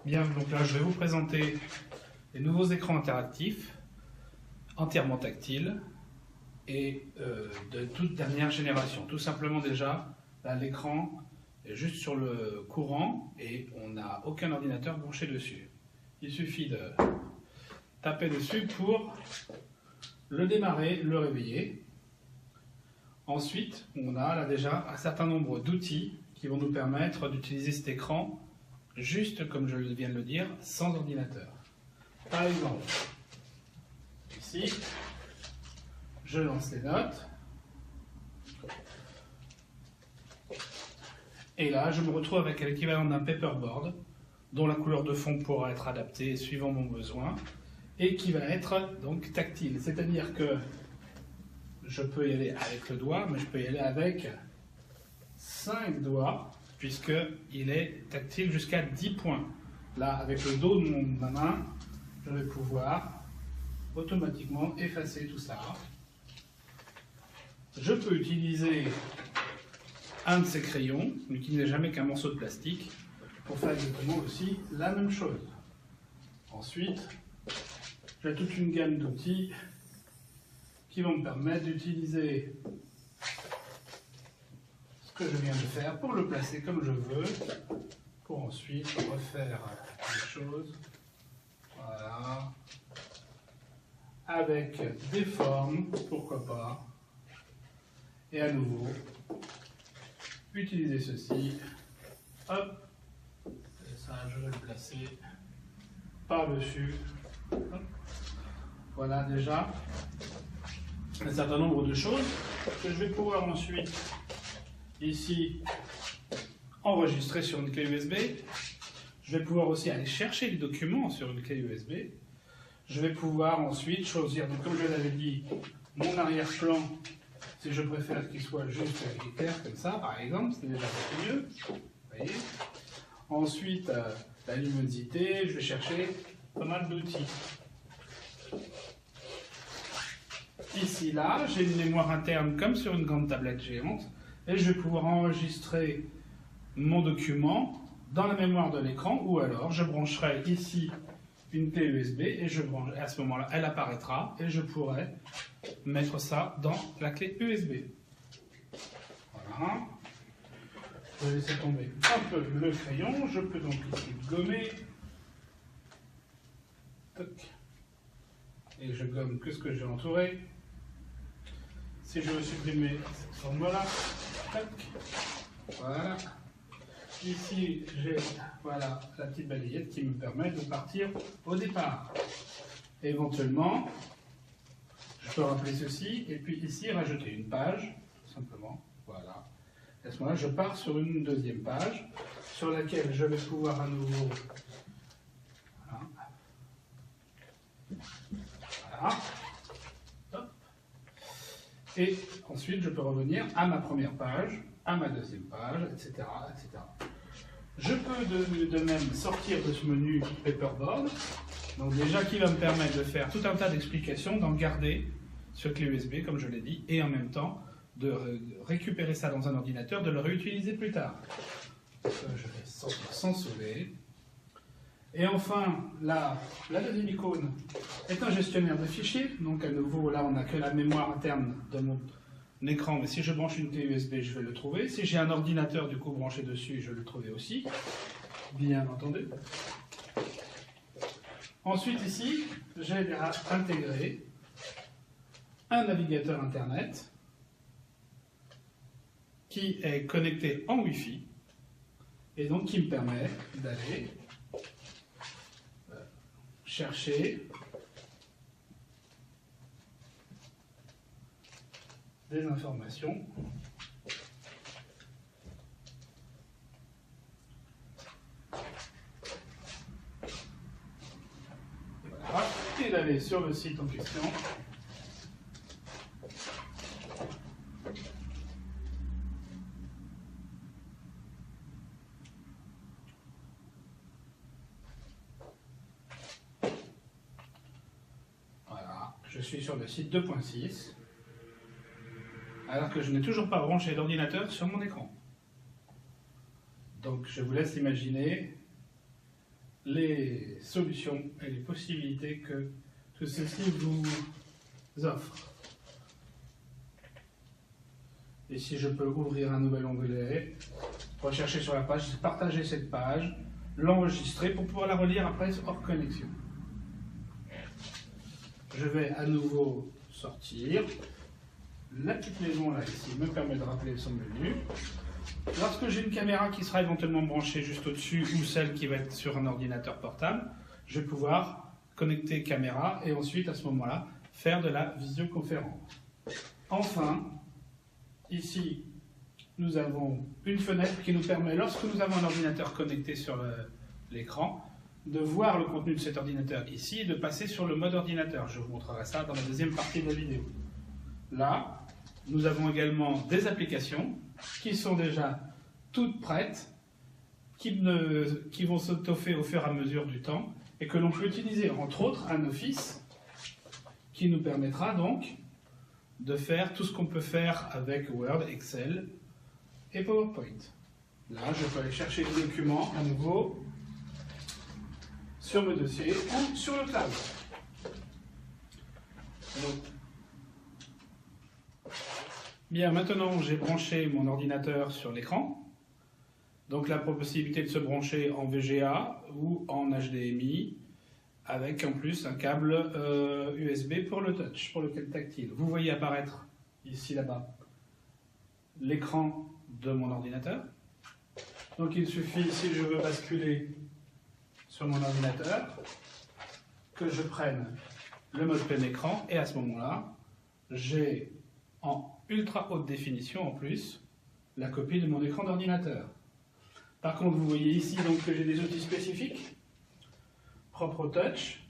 Bien, donc là je vais vous présenter les nouveaux écrans interactifs, entièrement tactiles et de toute dernière génération. Tout simplement déjà, là l'écran est juste sur le courant et on n'a aucun ordinateur branché dessus. Il suffit de taper dessus pour le démarrer, le réveiller. Ensuite, on a là déjà un certain nombre d'outils qui vont nous permettre d'utiliser cet écran juste comme je viens de le dire, sans ordinateur. Par exemple, ici, je lance les notes. Et là, je me retrouve avec l'équivalent d'un paperboard, dont la couleur de fond pourra être adaptée suivant mon besoin, et qui va être donc tactile. C'est-à-dire que je peux y aller avec le doigt, mais je peux y aller avec 5 doigts, puisqu'il est tactile jusqu'à 10 points. Là, avec le dos de ma main, je vais pouvoir automatiquement effacer tout ça. Je peux utiliser un de ces crayons, mais qui n'est jamais qu'un morceau de plastique, pour faire exactement aussi la même chose. Ensuite, j'ai toute une gamme d'outils qui vont me permettre d'utiliser ce que je viens de faire pour le placer comme je veux, pour ensuite refaire les choses. Voilà. Avec des formes, pourquoi pas. Et à nouveau, utiliser ceci. Hop. Et ça, je vais le placer par-dessus. Voilà déjà un certain nombre de choses que je vais pouvoir ensuite ici enregistrer sur une clé USB. Je vais pouvoir aussi aller chercher les documents sur une clé USB. Je vais pouvoir ensuite choisir, donc comme je l'avais dit, mon arrière-plan, si je préfère qu'il soit juste éclair comme ça, par exemple, c'est déjà beaucoup mieux. Vous voyez. Ensuite, la luminosité, je vais chercher pas mal d'outils. Ici, là, j'ai une mémoire interne comme sur une grande tablette géante et je vais pouvoir enregistrer mon document dans la mémoire de l'écran ou alors je brancherai ici une clé USB et à ce moment-là, elle apparaîtra et je pourrai mettre ça dans la clé USB. Voilà. Je vais laisser tomber un peu le crayon. Je peux donc ici gommer. Toc. Et je gomme que ce que j'ai entouré. Si je veux supprimer cette forme-là, voilà. Ici, j'ai voilà, la petite balayette qui me permet de partir au départ. Éventuellement, je peux rappeler ceci, et puis ici, rajouter une page, tout simplement. Voilà. À ce moment-là, je pars sur une deuxième page, sur laquelle je vais pouvoir à nouveau... Voilà. Voilà. Et ensuite, je peux revenir à ma première page, à ma deuxième page, etc. etc. Je peux de même sortir de ce menu Paperboard, donc déjà qui va me permettre de faire tout un tas d'explications, d'en garder sur clé USB, comme je l'ai dit, et en même temps de récupérer ça dans un ordinateur, de le réutiliser plus tard. Je vais sortir sans sauver. Et enfin, la deuxième icône est un gestionnaire de fichiers. Donc à nouveau, là, on n'a que la mémoire interne de mon écran. Mais si je branche une clé USB, je vais le trouver. Si j'ai un ordinateur, du coup, branché dessus, je vais le trouver aussi. Bien entendu. Ensuite, ici, j'ai intégré un navigateur Internet qui est connecté en Wi-Fi et donc qui me permet d'aller chercher des informations voilà, et d'aller sur le site en question. Je suis sur le site 2.6, alors que je n'ai toujours pas branché l'ordinateur sur mon écran. Donc je vous laisse imaginer les solutions et les possibilités que ceci vous offre. Ici, je peux ouvrir un nouvel onglet, rechercher sur la page, partager cette page, l'enregistrer pour pouvoir la relire après hors connexion. Je vais à nouveau sortir. La petite maison là ici me permet de rappeler son menu. Lorsque j'ai une caméra qui sera éventuellement branchée juste au-dessus ou celle qui va être sur un ordinateur portable, je vais pouvoir connecter caméra et ensuite à ce moment-là faire de la visioconférence. Enfin, ici, nous avons une fenêtre qui nous permet, lorsque nous avons un ordinateur connecté sur l'écran, de voir le contenu de cet ordinateur ici et de passer sur le mode ordinateur. Je vous montrerai ça dans la deuxième partie de la vidéo. Là, nous avons également des applications qui sont déjà toutes prêtes, qui vont s'étoffer au fur et à mesure du temps et que l'on peut utiliser, entre autres, un Office qui nous permettra donc de faire tout ce qu'on peut faire avec Word, Excel et PowerPoint. Là, je peux aller chercher des documents à nouveau sur mes dossiers ou sur le cloud. Donc, bien, maintenant j'ai branché mon ordinateur sur l'écran. Donc la possibilité de se brancher en VGA ou en HDMI avec en plus un câble USB pour le touch, pour le tactile. Vous voyez apparaître ici là-bas l'écran de mon ordinateur. Donc il suffit, si je veux basculer sur mon ordinateur, que je prenne le mode plein écran et à ce moment-là, j'ai en ultra haute définition en plus la copie de mon écran d'ordinateur. Par contre, vous voyez ici donc que j'ai des outils spécifiques propres au touch.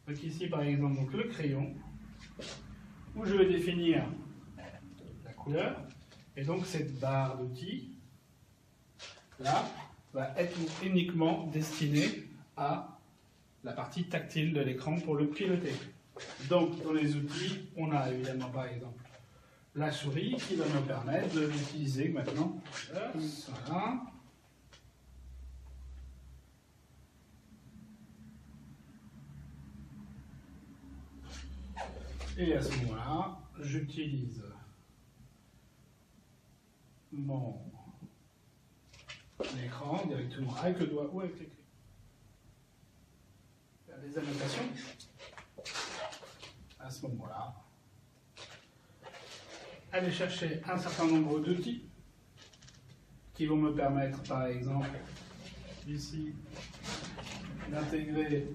Donc ici par exemple donc le crayon où je vais définir la couleur et donc cette barre d'outils là va être uniquement destinée à la partie tactile de l'écran pour le piloter. Donc dans les outils, on a évidemment par exemple la souris qui va me permettre de l'utiliser maintenant. Voilà. Et à ce moment-là, j'utilise mon écran directement avec le doigt ou avec les clés. Faire des annotations. À ce moment-là, aller chercher un certain nombre d'outils qui vont me permettre, par exemple, ici, d'intégrer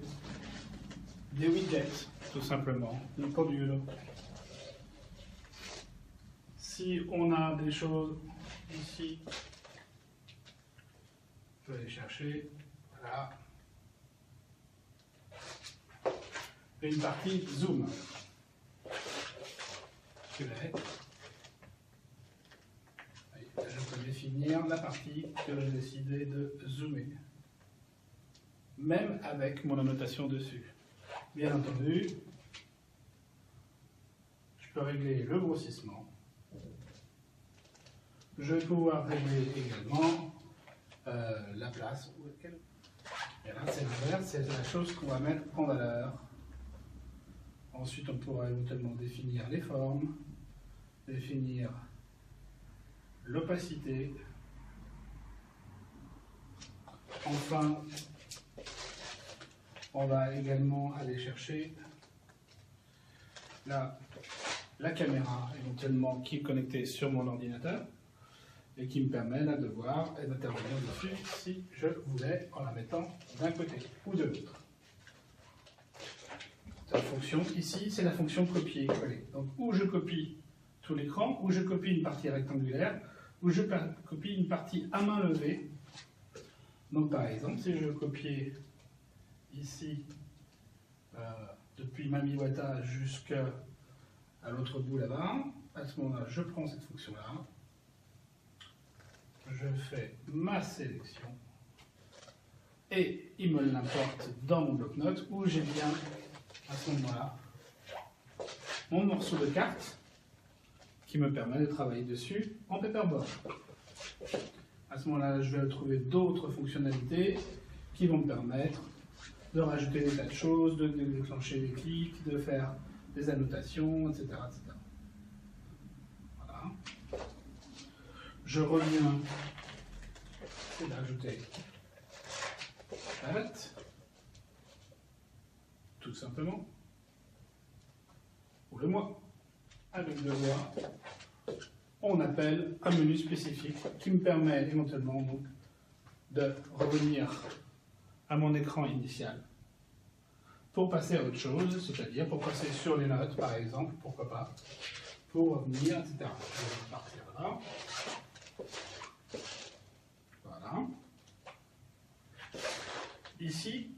des widgets, tout simplement, une pendule. Si on a des choses ici, je vais aller chercher, voilà, une partie zoom. Je peux définir la partie que j'ai décidé de zoomer, même avec mon annotation dessus. Bien entendu, je peux régler le grossissement. Je vais pouvoir régler également la place. Et là, c'est vert, c'est la chose qu'on va mettre en valeur. Ensuite, on pourra éventuellement définir les formes, définir l'opacité. Enfin, on va également aller chercher la caméra éventuellement qui est connectée sur mon ordinateur et qui me permet là de voir et d'intervenir dessus si je voulais en la mettant d'un côté ou de l'autre. La fonction ici, c'est la fonction copier-coller. Donc, ou je copie tout l'écran, ou je copie une partie rectangulaire, ou je copie une partie à main levée. Donc, par exemple, si je veux copier ici, depuis Mamiwata jusqu'à l'autre bout là-bas, à ce moment-là, je prends cette fonction-là, je fais ma sélection, et il me l'importe dans mon bloc-notes où j'ai bien à ce moment-là mon morceau de carte qui me permet de travailler dessus en paperboard. À ce moment-là, je vais trouver d'autres fonctionnalités qui vont me permettre de rajouter des tas de choses, de déclencher des clics, de faire des annotations, etc. etc. Voilà. Je reviens et d'ajouter la date, tout simplement, ou le mois, avec le mois. On appelle un menu spécifique qui me permet éventuellement donc, de revenir à mon écran initial pour passer à autre chose, c'est-à-dire pour passer sur les notes par exemple, pourquoi pas, pour revenir, etc. Je vais repartir là. Voilà. Ici,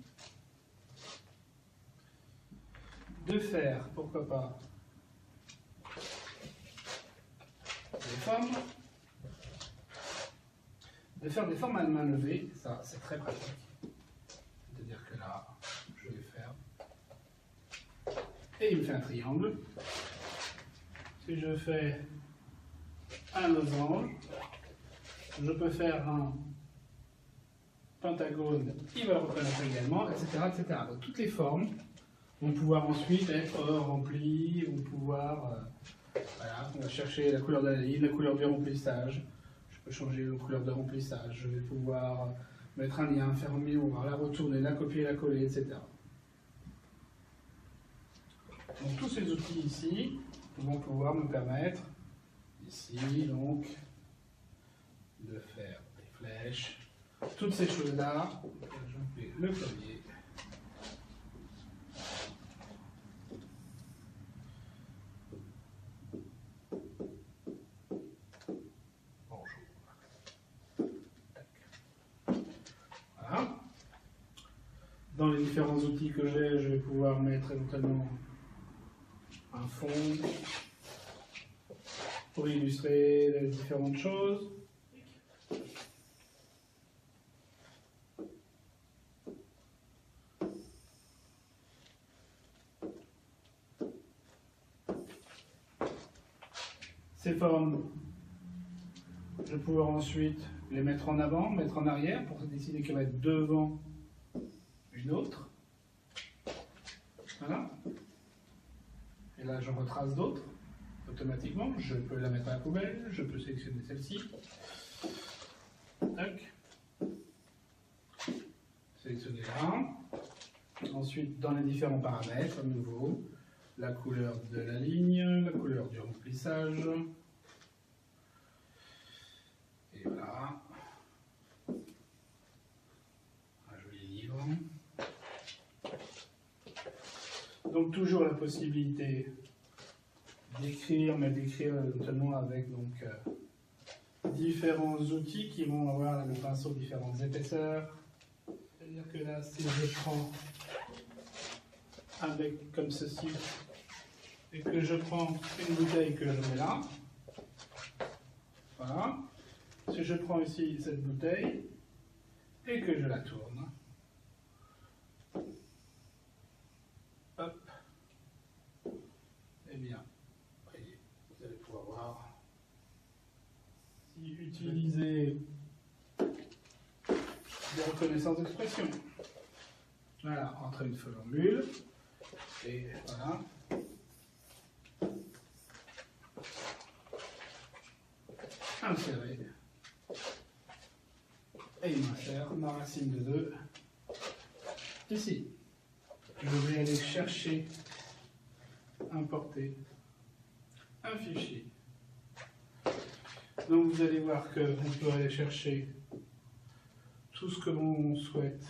de faire, pourquoi pas, des formes, de faire des formes à main levée, ça c'est très pratique. C'est-à-dire que là, je vais faire, et il me fait un triangle. Si je fais un losange, je peux faire un pentagone, il va le reconnaître également, etc., etc. Donc toutes les formes vont pouvoir ensuite être remplies, vont pouvoir... voilà, on va chercher la couleur de la ligne, la couleur du remplissage. Je peux changer la couleur de remplissage. Je vais pouvoir mettre un lien, faire un miroir, la retourner, la copier, la coller, etc. Donc tous ces outils ici vont pouvoir me permettre, ici donc, de faire des flèches. Toutes ces choses-là, je fais le clavier. Dans les différents outils que j'ai, je vais pouvoir mettre éventuellement un fond pour illustrer les différentes choses. Ces formes, je vais pouvoir ensuite les mettre en avant, mettre en arrière pour décider qu'elle va être devant une autre. Voilà. Et là, j'en retrace d'autres automatiquement. Je peux la mettre à la poubelle, je peux sélectionner celle-ci. Tac. Sélectionner là. Ensuite, dans les différents paramètres, à nouveau, la couleur de la ligne, la couleur du remplissage. Et voilà. Un joli livre. Donc toujours la possibilité d'écrire, mais d'écrire notamment avec donc, différents outils qui vont avoir le pinceau différentes épaisseurs. C'est-à-dire que là, si je prends avec comme ceci, et que je prends une bouteille que je mets là, voilà. Si je prends ici cette bouteille, et que je la tourne, hop, eh bien, voyez, vous allez pouvoir voir, si utiliser des reconnaissances d'expression, voilà, entre une formule, et voilà, insérer, et il m'insère ma racine de 2 ici. Je vais aller chercher, importer un fichier. Donc vous allez voir qu'on peut aller chercher tout ce que l'on souhaite